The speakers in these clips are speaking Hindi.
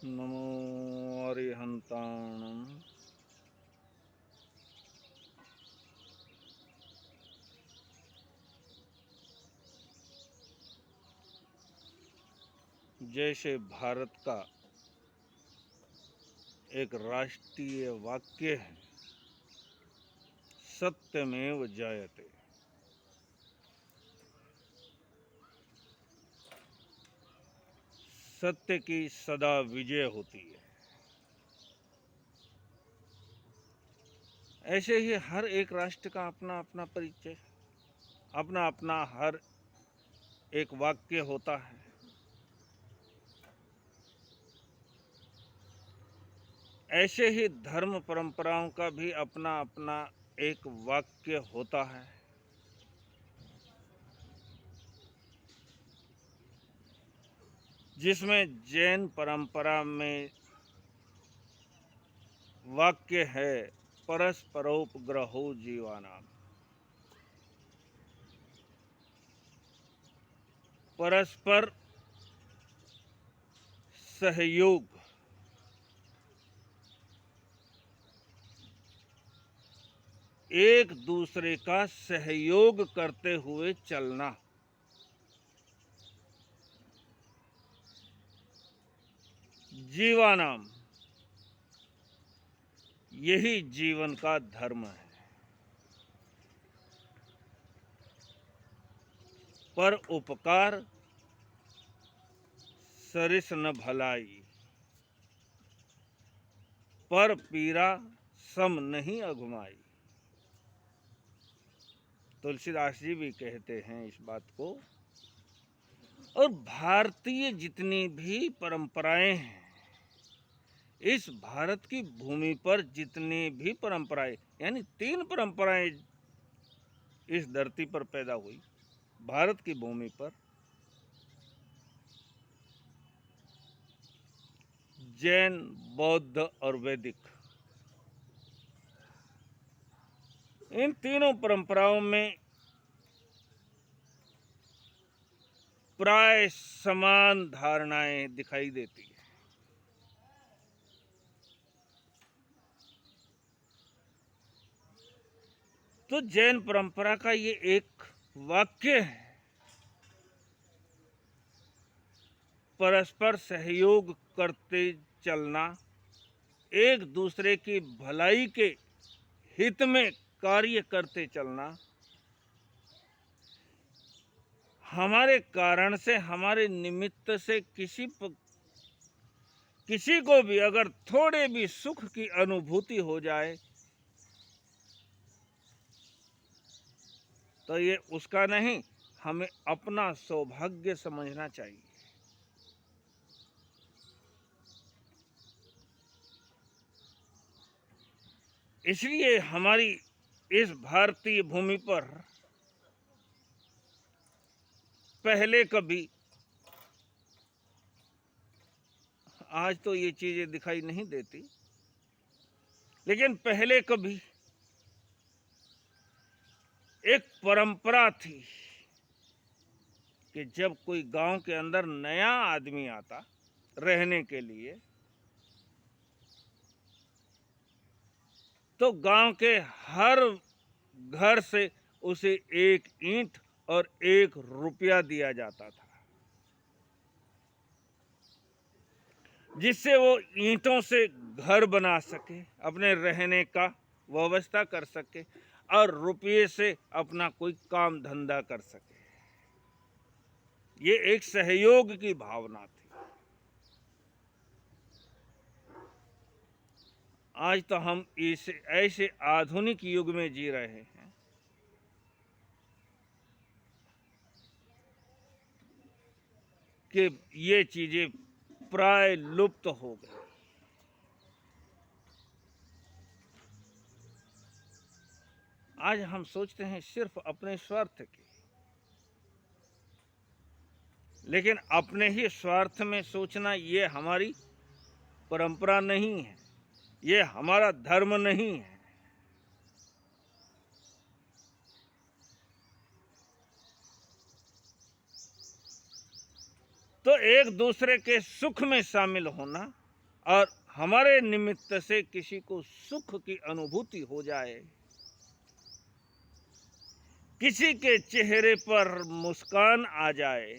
नमो अरिहंताणं। जैसे भारत का एक राष्ट्रीय वाक्य है, सत्यमेव जयते। सत्य की सदा विजय होती है। ऐसे ही हर एक राष्ट्र का अपना अपना परिचय, अपना अपना हर एक वाक्य होता है। ऐसे ही धर्म परंपराओं का भी अपना अपना एक वाक्य होता है। जिसमें जैन परंपरा में वाक्य है, परस्परोपग्रहो जीवानाम। परस्पर सहयोग, एक दूसरे का सहयोग करते हुए चलना, जीवानाम, यही जीवन का धर्म है। पर उपकार सरिस न भलाई, पर पीरा सम नहीं अघुमाई। तुलसीदास जी भी कहते हैं इस बात को। और भारतीय जितनी भी परंपराएं हैं, इस भारत की भूमि पर जितनी भी परंपराएं, यानी 3 परंपराएं इस धरती पर पैदा हुई, भारत की भूमि पर। जैन, बौद्ध और वैदिक, इन तीनों परंपराओं में प्राय समान धारणाएं दिखाई देती है। तो जैन परंपरा का ये एक वाक्य है, परस्पर सहयोग करते चलना, एक दूसरे की भलाई के हित में कार्य करते चलना। हमारे कारण से, हमारे निमित्त से किसी को भी अगर थोड़े भी सुख की अनुभूति हो जाए, तो ये उसका नहीं, हमें अपना सौभाग्य समझना चाहिए। इसलिए हमारी इस भारतीय भूमि पर पहले कभी, आज तो ये चीजें दिखाई नहीं देती, लेकिन पहले कभी एक परंपरा थी कि जब कोई गांव के अंदर नया आदमी आता रहने के लिए, तो गांव के हर घर से उसे 1 ईंट और 1 रुपया दिया जाता था, जिससे वो ईंटों से घर बना सके, अपने रहने का व्यवस्था कर सके, और रुपये से अपना कोई काम धंधा कर सके। ये एक सहयोग की भावना थी। आज तो हम इस ऐसे आधुनिक युग में जी रहे हैं कि ये चीजें प्राय लुप्त हो गई। आज हम सोचते हैं सिर्फ अपने स्वार्थ की, लेकिन अपने ही स्वार्थ में सोचना ये हमारी परंपरा नहीं है, ये हमारा धर्म नहीं है। तो एक दूसरे के सुख में शामिल होना, और हमारे निमित्त से किसी को सुख की अनुभूति हो जाए, किसी के चेहरे पर मुस्कान आ जाए,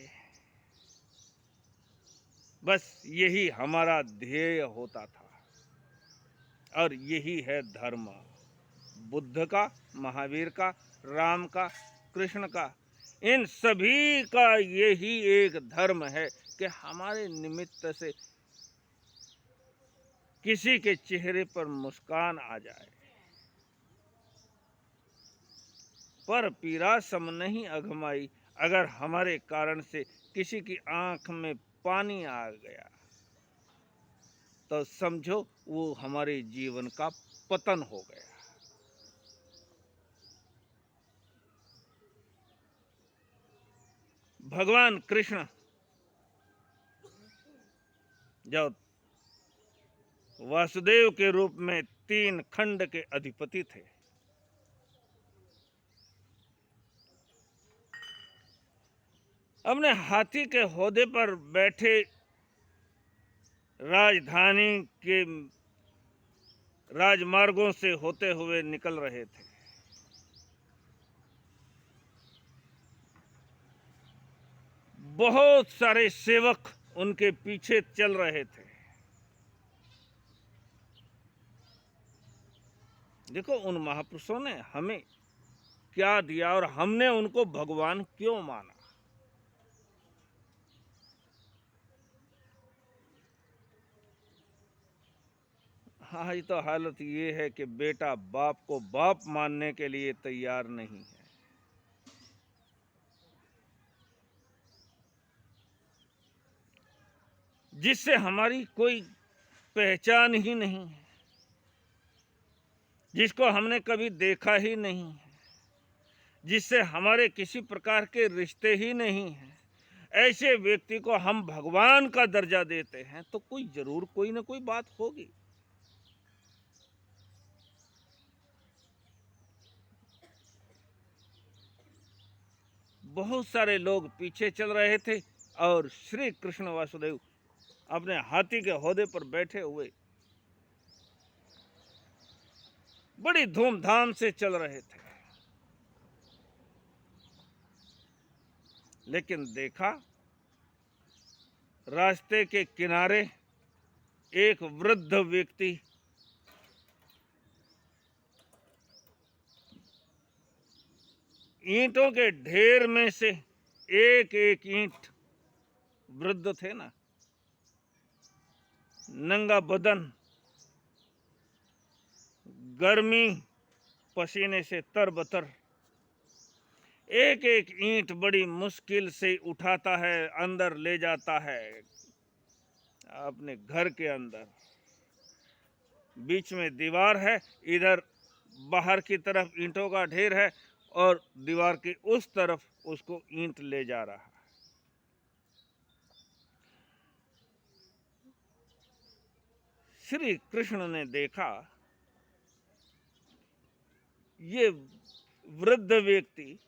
बस यही हमारा ध्येय होता था। और यही है धर्म, बुद्ध का, महावीर का, राम का, कृष्ण का, इन सभी का यही एक धर्म है कि हमारे निमित्त से किसी के चेहरे पर मुस्कान आ जाए। पर पीरा सम नहीं अघमाई, अगर हमारे कारण से किसी की आंख में पानी आ गया तो समझो वो हमारे जीवन का पतन हो गया। भगवान कृष्ण जब वासुदेव के रूप में 3 खंड के अधिपति थे, अपने हाथी के होदे पर बैठे राजधानी के राजमार्गों से होते हुए निकल रहे थे। बहुत सारे सेवक उनके पीछे चल रहे थे। देखो, उन महापुरुषों ने हमें क्या दिया और हमने उनको भगवान क्यों माना। आज तो हालत ये है कि बेटा बाप को बाप मानने के लिए तैयार नहीं है। जिससे हमारी कोई पहचान ही नहीं है, जिसको हमने कभी देखा ही नहीं है, जिससे हमारे किसी प्रकार के रिश्ते ही नहीं हैं, ऐसे व्यक्ति को हम भगवान का दर्जा देते हैं तो कोई जरूर कोई ना कोई बात होगी। बहुत सारे लोग पीछे चल रहे थे और श्री कृष्ण वासुदेव अपने हाथी के होदे पर बैठे हुए बड़ी धूमधाम से चल रहे थे। लेकिन देखा, रास्ते के किनारे एक वृद्ध व्यक्ति ईंटों के ढेर में से एक एक ईंट, वृद्ध थे ना, नंगा बदन, गर्मी, पसीने से तरबतर, एक एक ईंट बड़ी मुश्किल से उठाता है, अंदर ले जाता है अपने घर के अंदर। बीच में दीवार है, इधर बाहर की तरफ ईंटों का ढेर है और दीवार के उस तरफ उसको ईंट ले जा रहा है। श्री कृष्ण ने देखा ये वृद्ध व्यक्ति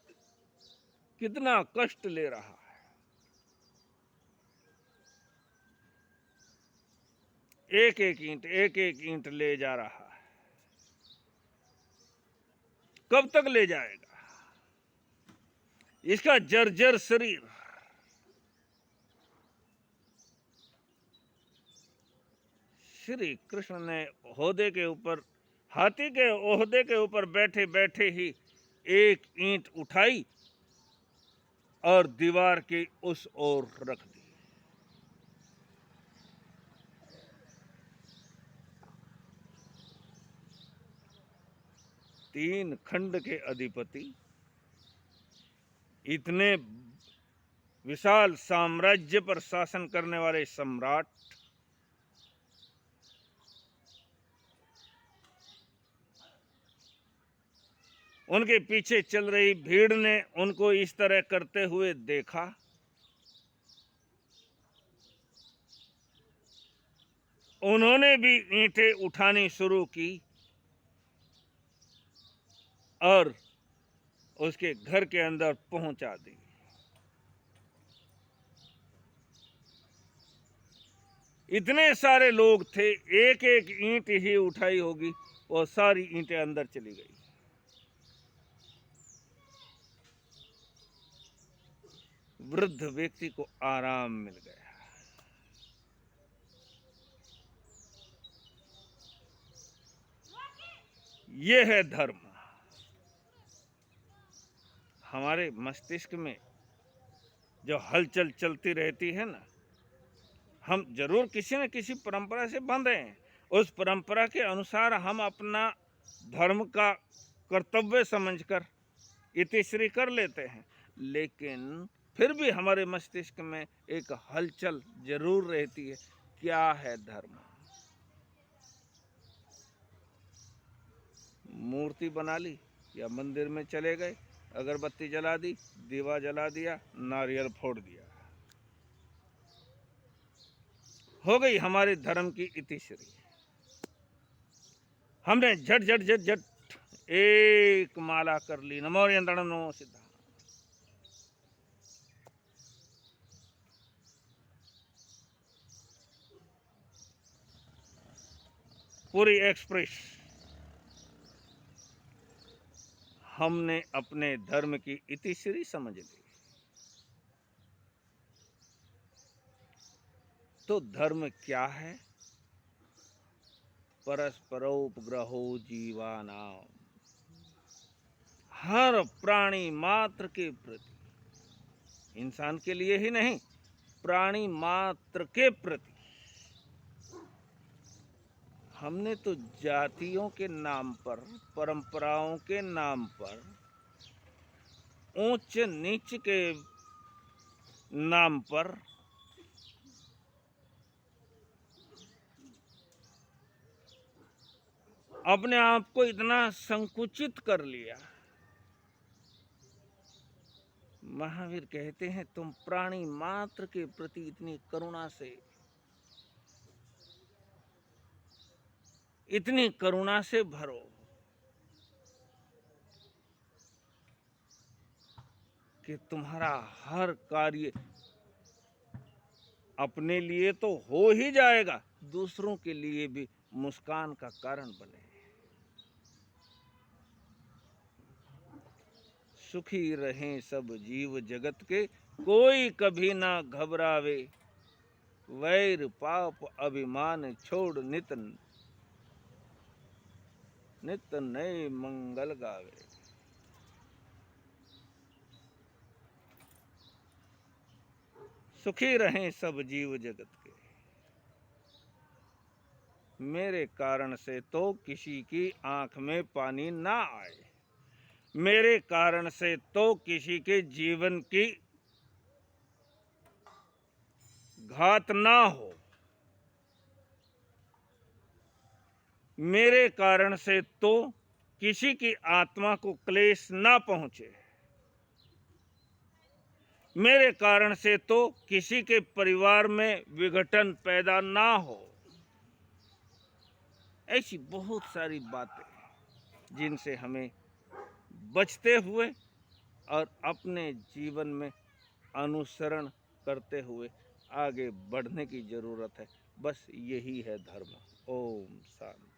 कितना कष्ट ले रहा है। एक एक ईंट ले जा रहा है। कब तक ले जाएगा? इसका जर्जर शरीर, श्री कृष्ण ने ओहदे के ऊपर, हाथी के ओहदे के ऊपर बैठे बैठे ही एक ईंट उठाई और दीवार की उस ओर रख दी। तीन खंड के अधिपति, इतने विशाल साम्राज्य पर शासन करने वाले सम्राट, उनके पीछे चल रही भीड़ ने उनको इस तरह करते हुए देखा। उन्होंने भी ईंटें उठानी शुरू की और उसके घर के अंदर पहुंचा दी। इतने सारे लोग थे, एक एक ईंट ही उठाई होगी और सारी ईंटें अंदर चली गई। वृद्ध व्यक्ति को आराम मिल गया। ये है धर्म। हमारे मस्तिष्क में जो हलचल चलती रहती है ना, हम जरूर किसी न किसी परंपरा से बंधे हैं। उस परंपरा के अनुसार हम अपना धर्म का कर्तव्य समझकर इतिश्री कर लेते हैं, लेकिन फिर भी हमारे मस्तिष्क में एक हलचल जरूर रहती है। क्या है धर्म? मूर्ति बना ली या मंदिर में चले गए, अगरबत्ती जला दी, दीवा जला दिया, नारियल फोड़ दिया, हो गई हमारे धर्म की इतिश्री। हमने झट झट झट झट एक माला कर ली, नमो यंत्रणम नमो सिद्धा। पूरी एक्सप्रेस हमने अपने धर्म की इतिश्री समझ ली। तो धर्म क्या है? परस्परोपग्रहो जीवानाम, हर प्राणी मात्र के प्रति, इंसान के लिए ही नहीं, प्राणी मात्र के प्रति। हमने तो जातियों के नाम पर, परंपराओं के नाम पर, ऊंच नीच के नाम पर अपने आप को इतना संकुचित कर लिया। महावीर कहते हैं, तुम प्राणी मात्र के प्रति इतनी करुणा से, इतनी करुणा से भरो कि तुम्हारा हर कार्य अपने लिए तो हो ही जाएगा, दूसरों के लिए भी मुस्कान का कारण बने। सुखी रहें सब जीव जगत के, कोई कभी ना घबरावे, वैर पाप अभिमान छोड़ नित नित नए मंगल गावे। सुखी रहें सब जीव जगत के, मेरे कारण से तो किसी की आंख में पानी ना आए, मेरे कारण से तो किसी के जीवन की घात ना हो, मेरे कारण से तो किसी की आत्मा को क्लेश ना पहुंचे, मेरे कारण से तो किसी के परिवार में विघटन पैदा ना हो। ऐसी बहुत सारी बातें जिनसे हमें बचते हुए और अपने जीवन में अनुसरण करते हुए आगे बढ़ने की जरूरत है। बस यही है धर्म। ओम शांति।